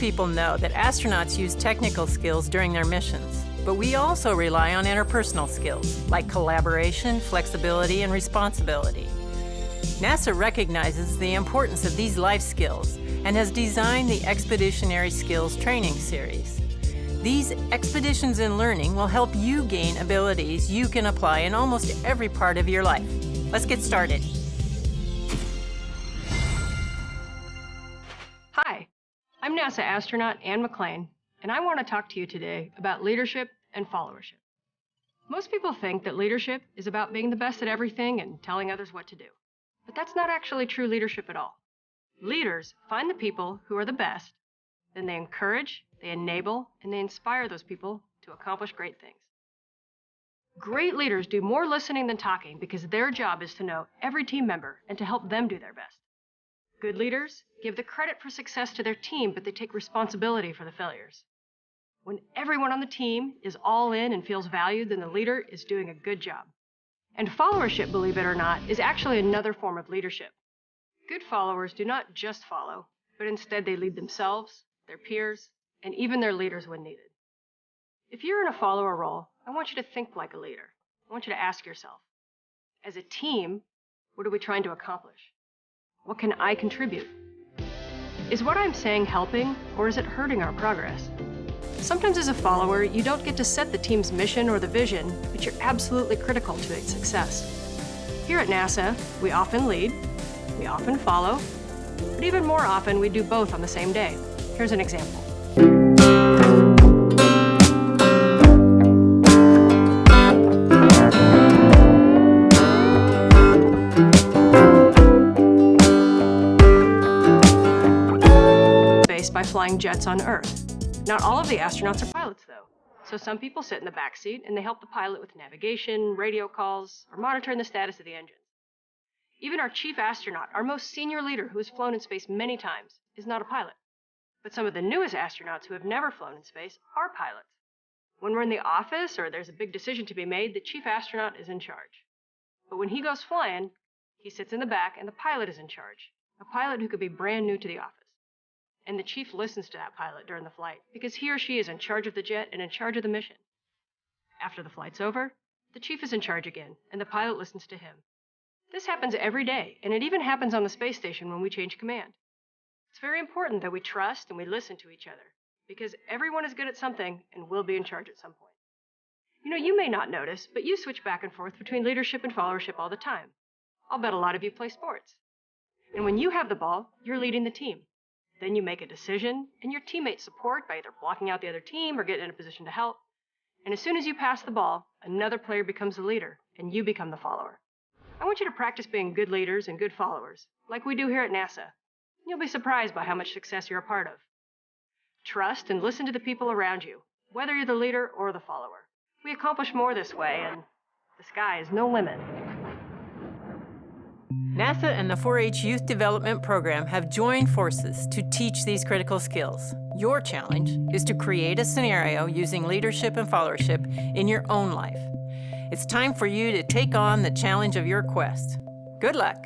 people know that astronauts use technical skills during their missions, but we also rely on interpersonal skills like collaboration, flexibility, and responsibility. NASA recognizes the importance of these life skills and has designed the Expeditionary Skills Training Series. These expeditions in learning will help you gain abilities you can apply in almost every part of your life. Let's get started. Hi, I'm NASA astronaut Anne McClain, and I want to talk to you today about leadership and followership. Most people think that leadership is about being the best at everything and telling others what to do. But that's not actually true leadership at all. Leaders find the people who are the best, then they encourage, they enable, and they inspire those people to accomplish great things. Great leaders do more listening than talking because their job is to know every team member and to help them do their best. Good leaders give the credit for success to their team, but they take responsibility for the failures. When everyone on the team is all in and feels valued, then the leader is doing a good job. And followership, believe it or not, is actually another form of leadership. Good followers do not just follow, but instead they lead themselves, their peers, and even their leaders when needed. If you're in a follower role, I want you to think like a leader. I want you to ask yourself, as a team, what are we trying to accomplish? What can I contribute? Is what I'm saying helping, or is it hurting our progress? Sometimes as a follower, you don't get to set the team's mission or the vision, but you're absolutely critical to its success. Here at NASA, we often lead, we often follow, but even more often we do both on the same day. Here's an example. Space by flying jets on Earth. Not all of the astronauts are pilots, though. So some people sit in the back seat and they help the pilot with navigation, radio calls, or monitoring the status of the engines. Even our chief astronaut, our most senior leader who has flown in space many times, is not a pilot. But some of the newest astronauts who have never flown in space are pilots. When we're in the office or there's a big decision to be made, the chief astronaut is in charge. But when he goes flying, he sits in the back and the pilot is in charge, a pilot who could be brand new to the office. And the chief listens to that pilot during the flight because he or she is in charge of the jet and in charge of the mission. After the flight's over, the chief is in charge again, and the pilot listens to him. This happens every day, and it even happens on the space station when we change command. It's very important that we trust and we listen to each other, because everyone is good at something and will be in charge at some point. You know, you may not notice, but you switch back and forth between leadership and followership all the time. I'll bet a lot of you play sports. And when you have the ball, you're leading the team. Then you make a decision, and your teammates support by either blocking out the other team or getting in a position to help. And as soon as you pass the ball, another player becomes the leader, and you become the follower. I want you to practice being good leaders and good followers, like we do here at NASA. You'll be surprised by how much success you're a part of. Trust and listen to the people around you, whether you're the leader or the follower. We accomplish more this way, and the sky is no limit. NASA and the 4-H Youth Development Program have joined forces to teach these critical skills. Your challenge is to create a scenario using leadership and followership in your own life. It's time for you to take on the challenge of your quest. Good luck!